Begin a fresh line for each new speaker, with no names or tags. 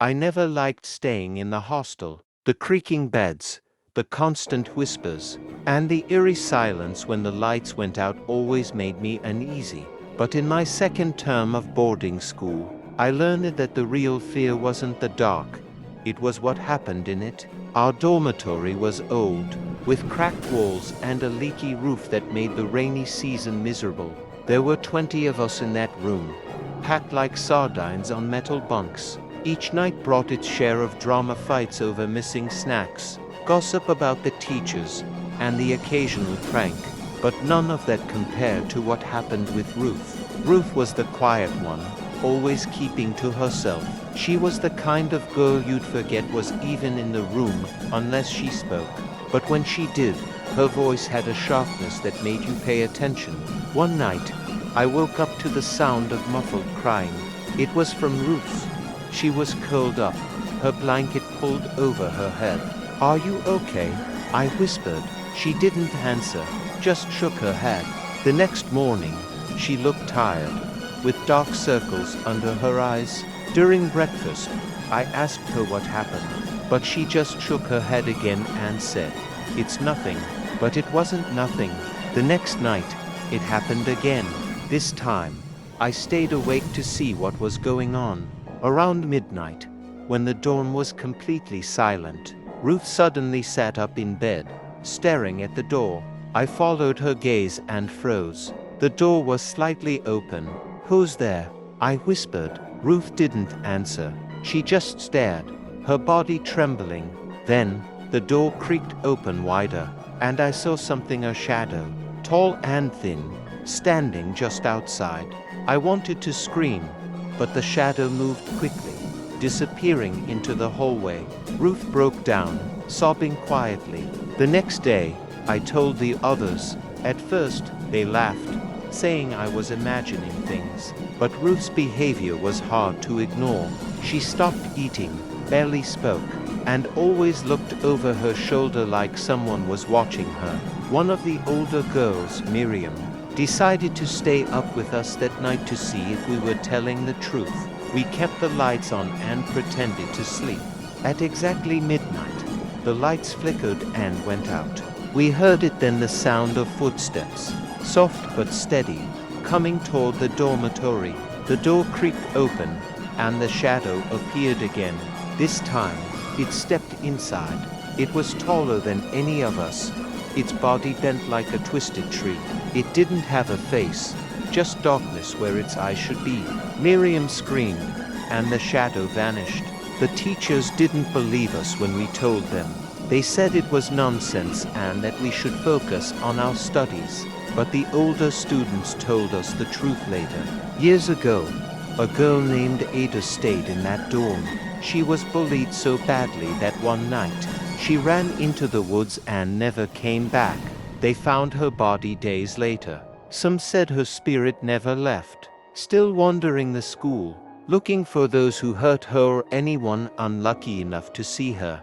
I never liked staying in the hostel. The creaking beds, the constant whispers, and the eerie silence when the lights went out always made me uneasy. But in my second term of boarding school, I learned that the real fear wasn't the dark, it was what happened in it. Our dormitory was old, with cracked walls and a leaky roof that made the rainy season miserable. There were 20 of us in that room, packed like sardines on metal bunks. Each night brought its share of drama, fights over missing snacks, gossip about the teachers, and the occasional prank. But none of that compared to what happened with Ruth. Ruth was the quiet one, always keeping to herself. She was the kind of girl you'd forget was even in the room unless she spoke. But when she did, her voice had a sharpness that made you pay attention. One night, I woke up to the sound of muffled crying. It was from Ruth. She was curled up, her blanket pulled over her head. "Are you okay?" I whispered. She didn't answer, just shook her head. The next morning, she looked tired, with dark circles under her eyes. During breakfast, I asked her what happened, but she just shook her head again and said, "It's nothing." But it wasn't nothing. The next night, it happened again. This time, I stayed awake to see what was going on. Around midnight, when the dorm was completely silent, Ruth suddenly sat up in bed, staring at the door. I followed her gaze and froze. The door was slightly open. "Who's there?" I whispered. Ruth didn't answer. She just stared, her body trembling. Then, the door creaked open wider, and I saw something, a shadow, tall and thin, standing just outside. I wanted to scream, but the shadow moved quickly, disappearing into the hallway. Ruth broke down, sobbing quietly. The next day, I told the others. At first, they laughed, saying I was imagining things. But Ruth's behavior was hard to ignore. She stopped eating, barely spoke, and always looked over her shoulder like someone was watching her. One of the older girls, Miriam, decided to stay up with us that night to see if we were telling the truth. We kept the lights on and pretended to sleep. At exactly midnight, the lights flickered and went out. We heard it then, the sound of footsteps, soft but steady, coming toward the dormitory. The door creaked open, and the shadow appeared again. This time, it stepped inside. It was taller than any of us, its body bent like a twisted tree. It didn't have a face, just darkness where its eyes should be. Miriam screamed, and the shadow vanished. The teachers didn't believe us when we told them. They said it was nonsense and that we should focus on our studies. But the older students told us the truth later. Years ago, a girl named Ada stayed in that dorm. She was bullied so badly that one night, she ran into the woods and never came back. They found her body days later. Some said her spirit never left, still wandering the school, looking for those who hurt her or anyone unlucky enough to see her.